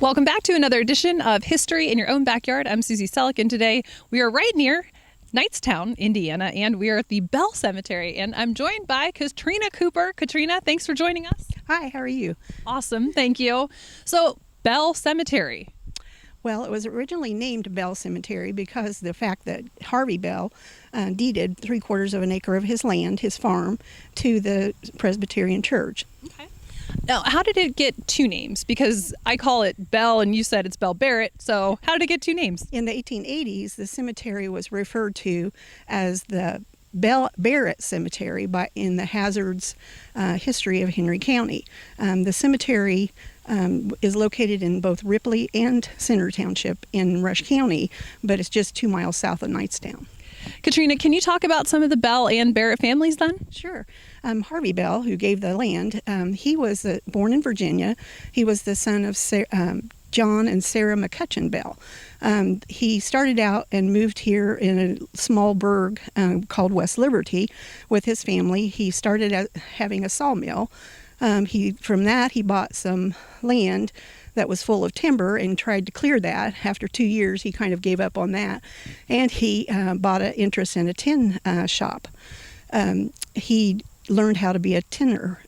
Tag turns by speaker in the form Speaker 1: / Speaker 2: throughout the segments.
Speaker 1: Welcome back to another edition of History in Your Own Backyard. I'm Susie Selleck, and today we are right near Knightstown, Indiana, and we are at the Bell Cemetery, and I'm joined by Katrina Cooper. Katrina, thanks for joining us.
Speaker 2: Hi, how are you?
Speaker 1: Awesome, thank you. So, Bell Cemetery.
Speaker 2: Well, it was originally named Bell Cemetery because the fact that Harvey Bell deeded 3/4 of an acre of his land, his farm, to the Presbyterian Church.
Speaker 1: Okay. Now, how did it get two names? Because I call it Bell and you said it's Bell Barrett, so how did it get two names?
Speaker 2: In the 1880s, the cemetery was referred to as the Bell Barrett Cemetery in the Hazards history of Henry County. The cemetery is located in both Ripley and Center Township in Rush County, but it's just 2 miles south of Knightstown.
Speaker 1: Katrina, can you talk about some of the Bell and Barrett families then?
Speaker 2: Sure. Harvey Bell, who gave the land, he was born in Virginia. He was the son of John and Sarah McCutcheon Bell. He started out and moved here in a small burg called West Liberty with his family. He started having a sawmill. From that, he bought some land that was full of timber and tried to clear that. After 2 years, he kind of gave up on that, and he bought an interest in a tin shop. He learned how to be a tinner.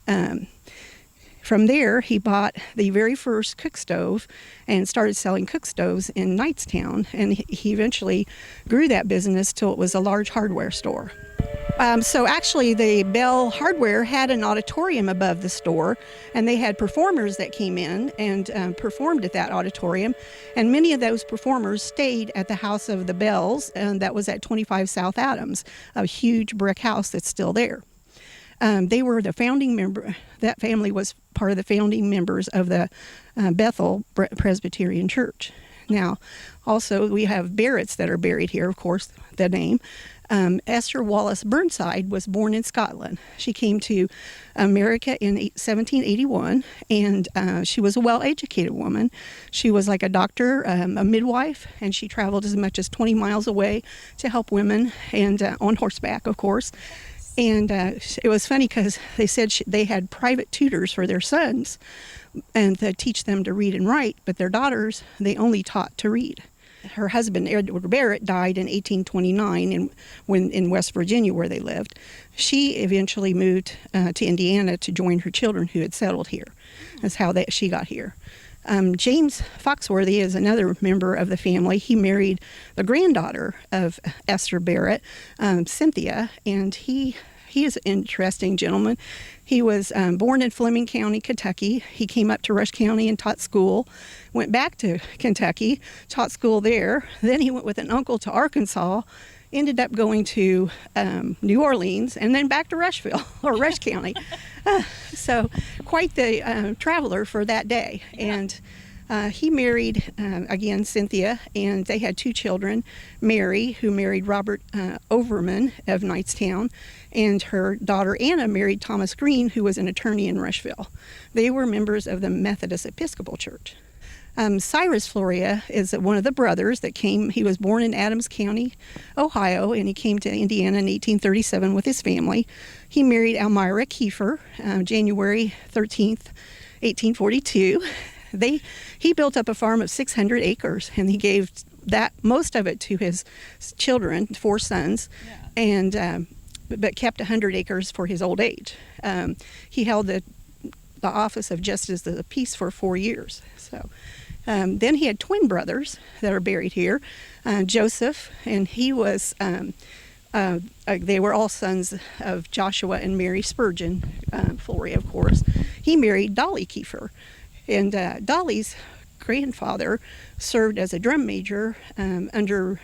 Speaker 2: From there, he bought the very first cook stove and started selling cook stoves in Knightstown, and he eventually grew that business till it was a large hardware store. So actually, the Bell Hardware had an auditorium above the store, and they had performers that came in and performed at that auditorium, and many of those performers stayed at the house of the Bells, and that was at 25 South Adams, a huge brick house that's still there. They were the founding member. That family was part of the founding members of the Bethel Presbyterian Church. Now, also, we have Barretts that are buried here, of course, the name. Esther Wallace Burnside was born in Scotland. She came to America in 1781, and she was a well-educated woman. She was like a doctor, a midwife, and she traveled as much as 20 miles away to help women, and on horseback, of course. And it was funny because they said they had private tutors for their sons and to teach them to read and write, but their daughters, they only taught to read. Her husband, Edward Barrett, died in 1829 in West Virginia, where they lived. She eventually moved to Indiana to join her children who had settled here. That's how she got here. James Foxworthy is another member of the family. He married the granddaughter of Esther Barrett, Cynthia, and he is an interesting gentleman. He was born in Fleming County, Kentucky. He came up to Rush County and taught school, went back to Kentucky, taught school there. Then he went with an uncle to Arkansas, ended up going to New Orleans, and then back to Rushville, or Rush County. So quite the traveler for that day. And he married, again, Cynthia, and they had 2 children, Mary, who married Robert Overman of Knightstown, and her daughter Anna married Thomas Green, who was an attorney in Rushville. They were members of the Methodist Episcopal Church. Cyrus Floria is one of the brothers that came. He was born in Adams County, Ohio, and he came to Indiana in 1837 with his family. He married Elmira Kiefer, January 13th, 1842. He built up a farm of 600 acres, and he gave most of it to his children, 4 sons, and but kept 100 acres for his old age. He held the office of Justice of the Peace for 4 years. So then he had twin brothers that are buried here, Joseph, and he was. They were all sons of Joshua and Mary Spurgeon, Floria, of course. He married Dolly Kiefer. And Dolly's grandfather served as a drum major under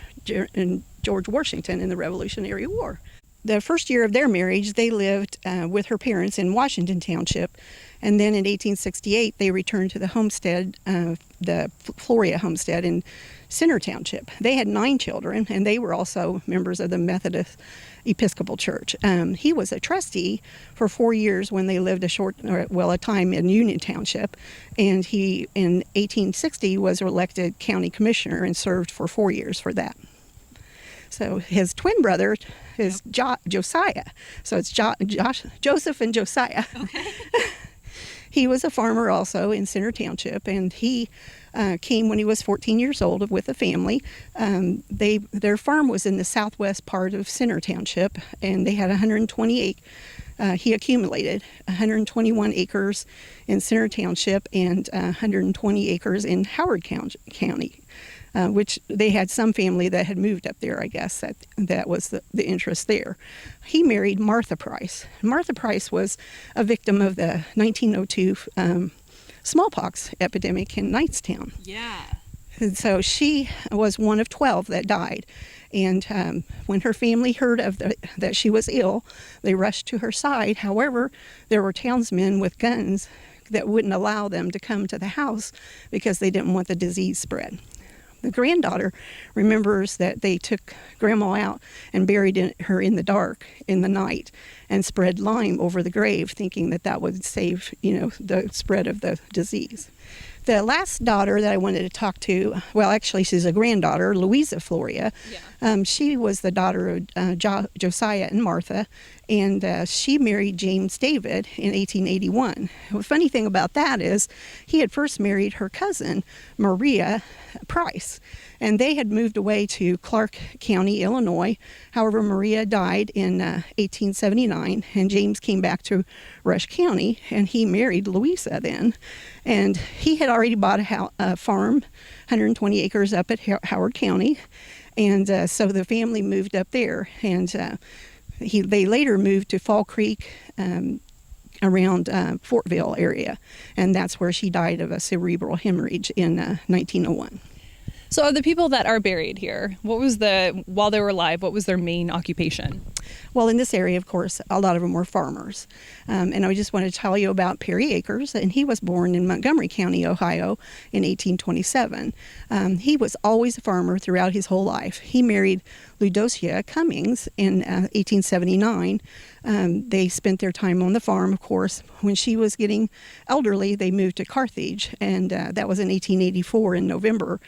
Speaker 2: George Washington in the Revolutionary War. The first year of their marriage, they lived with her parents in Washington Township, and then in 1868, they returned to the homestead, the Floria homestead in Center Township. They had 9 children, and they were also members of the Methodist Episcopal Church. He was a trustee for 4 years when they lived a time in Union Township, and he, in 1860, was elected county commissioner and served for 4 years for that. So his twin brother is Josiah. So it's Joseph and Josiah. Okay. He was a farmer also in Center Township, and he came when he was 14 years old with a family. Their farm was in the southwest part of Center Township, and they had 128. He accumulated 121 acres in Center Township and 120 acres in Howard County, which they had some family that had moved up there, I guess. That was the interest there. He married Martha Price. Martha Price was a victim of the 1902 smallpox epidemic in Knightstown.
Speaker 1: Yeah.
Speaker 2: And so she was one of 12 that died. And when her family heard that she was ill, they rushed to her side. However, there were townsmen with guns that wouldn't allow them to come to the house because they didn't want the disease spread. The granddaughter remembers that they took Grandma out and buried her in the dark in the night and spread lime over the grave, thinking that would save, the spread of the disease. The last daughter that I wanted to talk to, well, actually, she's a granddaughter, Louisa Floria. Yeah. She was the daughter of Josiah and Martha, and she married James David in 1881. The funny thing about that is he had first married her cousin, Maria Price, and they had moved away to Clark County, Illinois. However, Maria died in 1879, and James came back to Rush County, and he married Louisa then. And he had already bought a farm, 120 acres up at Howard County, and so the family moved up there. And they later moved to Fall Creek around Fortville area, and that's where she died of a cerebral hemorrhage in 1901.
Speaker 1: So of the people that are buried here, while they were alive, what was their main occupation?
Speaker 2: Well, in this area, of course, a lot of them were farmers. And I just want to tell you about Perry Akers, and he was born in Montgomery County, Ohio in 1827. He was always a farmer throughout his whole life. He married Ludosia Cummings in 1879. They spent their time on the farm, of course. When she was getting elderly, they moved to Carthage, and that was in 1884 in November.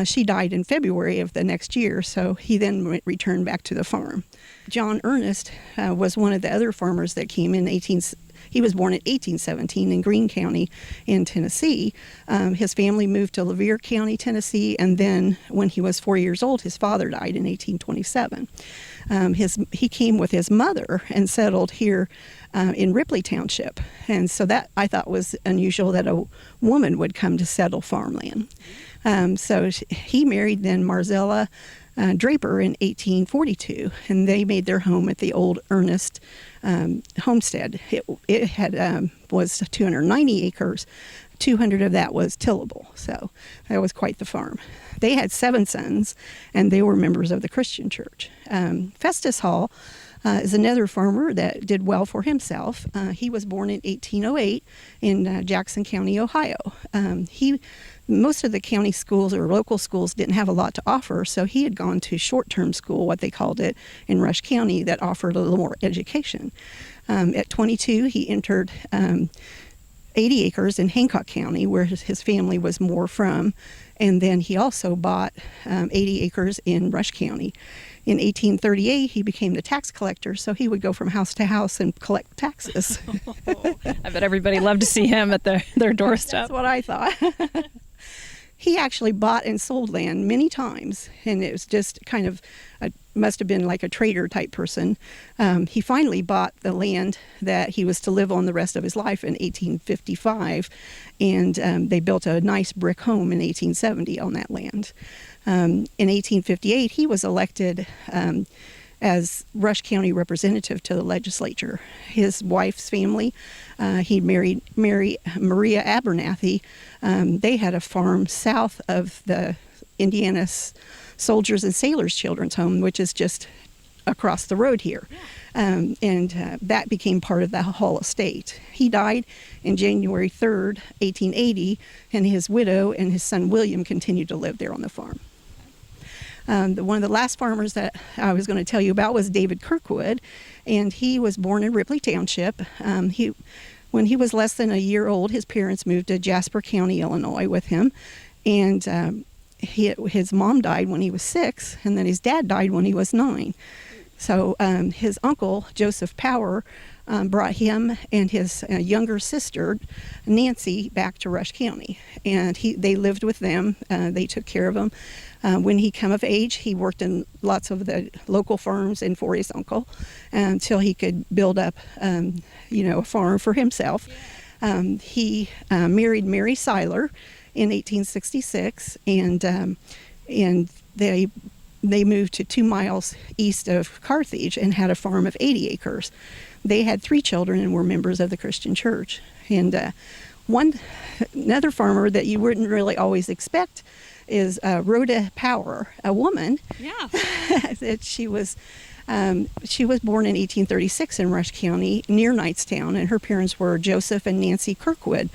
Speaker 2: She died in February of the next year, so he then returned back to the farm. John Ernest was one of the other farmers that came in he was born in 1817 in Greene County in Tennessee. His family moved to Lapeer County, Tennessee, and then when he was 4 years old, his father died in 1827. He came with his mother and settled here in Ripley Township. And so that I thought was unusual that a woman would come to settle farmland. So he married then Marzella Draper in 1842, and they made their home at the old Ernest homestead. It had was 290 acres. 200 of that was tillable, so that was quite the farm. They had 7 sons, and they were members of the Christian church. Festus Hall is another farmer that did well for himself. He was born in 1808 in Jackson County, Ohio. Most of the county schools or local schools didn't have a lot to offer, so he had gone to short-term school, what they called it, in Rush County that offered a little more education. At 22, he entered 80 acres in Hancock County, where his family was more from, and then he also bought 80 acres in Rush County. In 1838, he became the tax collector, so he would go from house to house and collect taxes.
Speaker 1: I bet everybody loved to see him at their doorstep.
Speaker 2: That's what I thought. He actually bought and sold land many times, and it was just kind of must have been like a trader type person. He finally bought the land that he was to live on the rest of his life in 1855, and they built a nice brick home in 1870 on that land. In 1858, he was elected as Rush County representative to the legislature. His wife's family, he married Maria Abernathy. They had a farm south of the Indiana Soldiers and Sailors Children's Home, which is just across the road here. And that became part of the Hall estate. He died in January 3rd, 1880, and his widow and his son William continued to live there on the farm. One of the last farmers that I was going to tell you about was David Kirkwood, and he was born in Ripley Township. When he was less than a year old, his parents moved to Jasper County, Illinois with him, and his mom died when he was 6, and then his dad died when he was 9. So his uncle, Joseph Power, brought him and his younger sister, Nancy, back to Rush County. And they lived with them. They took care of him. When he came of age, he worked in lots of the local farms and for his uncle until he could build up, a farm for himself. He married Mary Seiler in 1866, and they moved to 2 miles east of Carthage and had a farm of 80 acres. They had 3 children and were members of the Christian church. And another farmer that you wouldn't really always expect is Rhoda Power, a woman.
Speaker 1: Yeah.
Speaker 2: That she was born in 1836 in Rush County near Knightstown, and her parents were Joseph and Nancy Kirkwood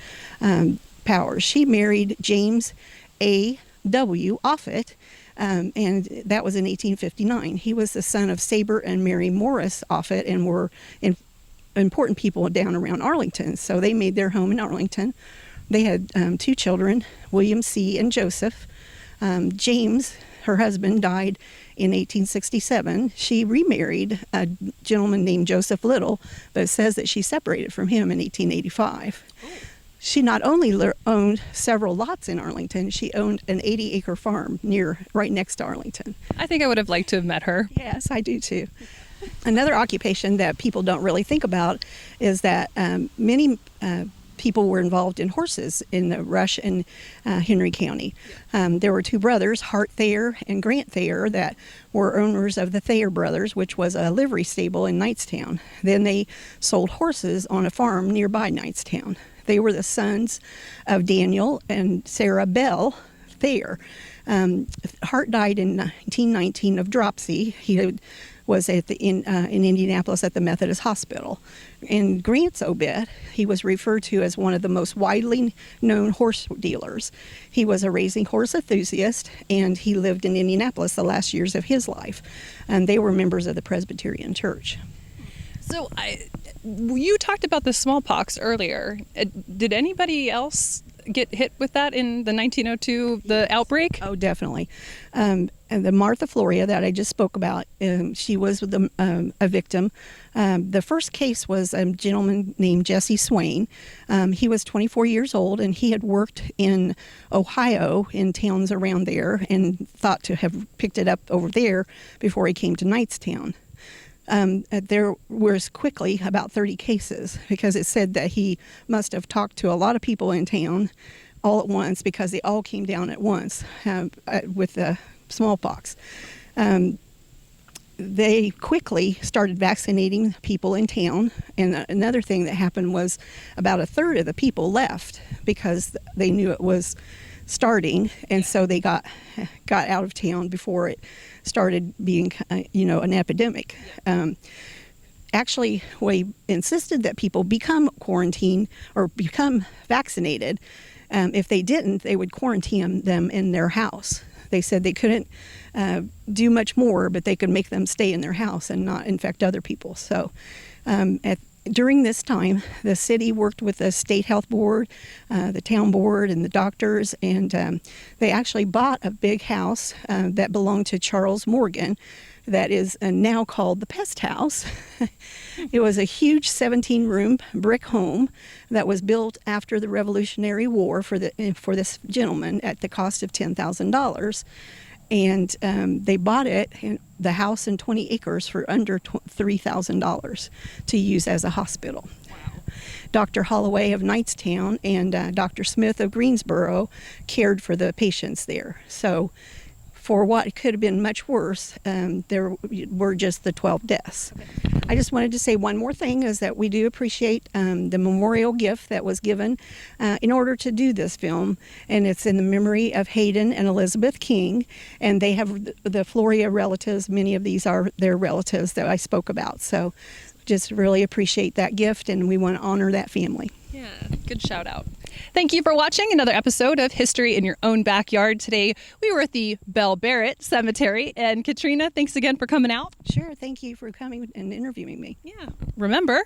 Speaker 2: Power. She married James A.W. Offutt, and that was in 1859. He was the son of Saber and Mary Morris Offutt, and were important people down around Arlington. So they made their home in Arlington. They had 2 children, William C. and Joseph. James, her husband, died in 1867. She remarried a gentleman named Joseph Little, but it says that she separated from him in 1885. Oh. She not only owned several lots in Arlington, she owned an 80-acre farm right next to Arlington.
Speaker 1: I think I would have liked to have met her.
Speaker 2: Yes, I do too. Another occupation that people don't really think about is that many people were involved in horses in the Rush and Henry County. There were 2 brothers, Hart Thayer and Grant Thayer, that were owners of the Thayer Brothers, which was a livery stable in Knightstown. Then they sold horses on a farm nearby Knightstown. They were the sons of Daniel and Sarah Belle Thayer. Hart died in 1919 of dropsy. He was in Indianapolis at the Methodist Hospital. In Grant's obit, he was referred to as one of the most widely known horse dealers. He was a racing horse enthusiast, and he lived in Indianapolis the last years of his life. And they were members of the Presbyterian Church.
Speaker 1: So you talked about the smallpox earlier. Did anybody else get hit with that in the 1902, the outbreak?
Speaker 2: Oh, definitely. And the Martha Floria that I just spoke about, she was a victim. The first case was a gentleman named Jesse Swain. He was 24 years old, and he had worked in Ohio in towns around there and thought to have picked it up over there before he came to Knightstown. There was quickly about 30 cases because it said that he must have talked to a lot of people in town all at once because they all came down at once with the smallpox. They quickly started vaccinating people in town, and another thing that happened was about a third of the people left because they knew it was starting, and so they got out of town before it started being, an epidemic. Actually, we insisted that people become quarantined or become vaccinated. If they didn't, they would quarantine them in their house. They said they couldn't do much more, but they could make them stay in their house and not infect other people. So during this time, the city worked with the state health board, the town board, and the doctors, and they actually bought a big house that belonged to Charles Morgan that is now called the Pest House. It was a huge 17-room brick home that was built after the Revolutionary War for this gentleman at the cost of $10,000. And they bought it, the house and 20 acres, for under $3,000 to use as a hospital. Wow. Dr. Holloway of Knightstown and Dr. Smith of Greensboro cared for the patients there. So for what could have been much worse, there were just the 12 deaths. Okay. I just wanted to say one more thing, is that we do appreciate the memorial gift that was given in order to do this film, and it's in the memory of Hayden and Elizabeth King, and they have the Floria relatives. Many of these are their relatives that I spoke about, so just really appreciate that gift, and we want to honor that family.
Speaker 1: Yeah, good shout out. Thank you for watching another episode of History in Your Own Backyard. Today, we were at the Bell Barrett Cemetery. And Katrina, thanks again for coming out.
Speaker 2: Sure, thank you for coming and interviewing me.
Speaker 1: Yeah. Remember,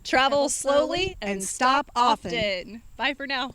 Speaker 1: travel slowly and stop often. Bye for now.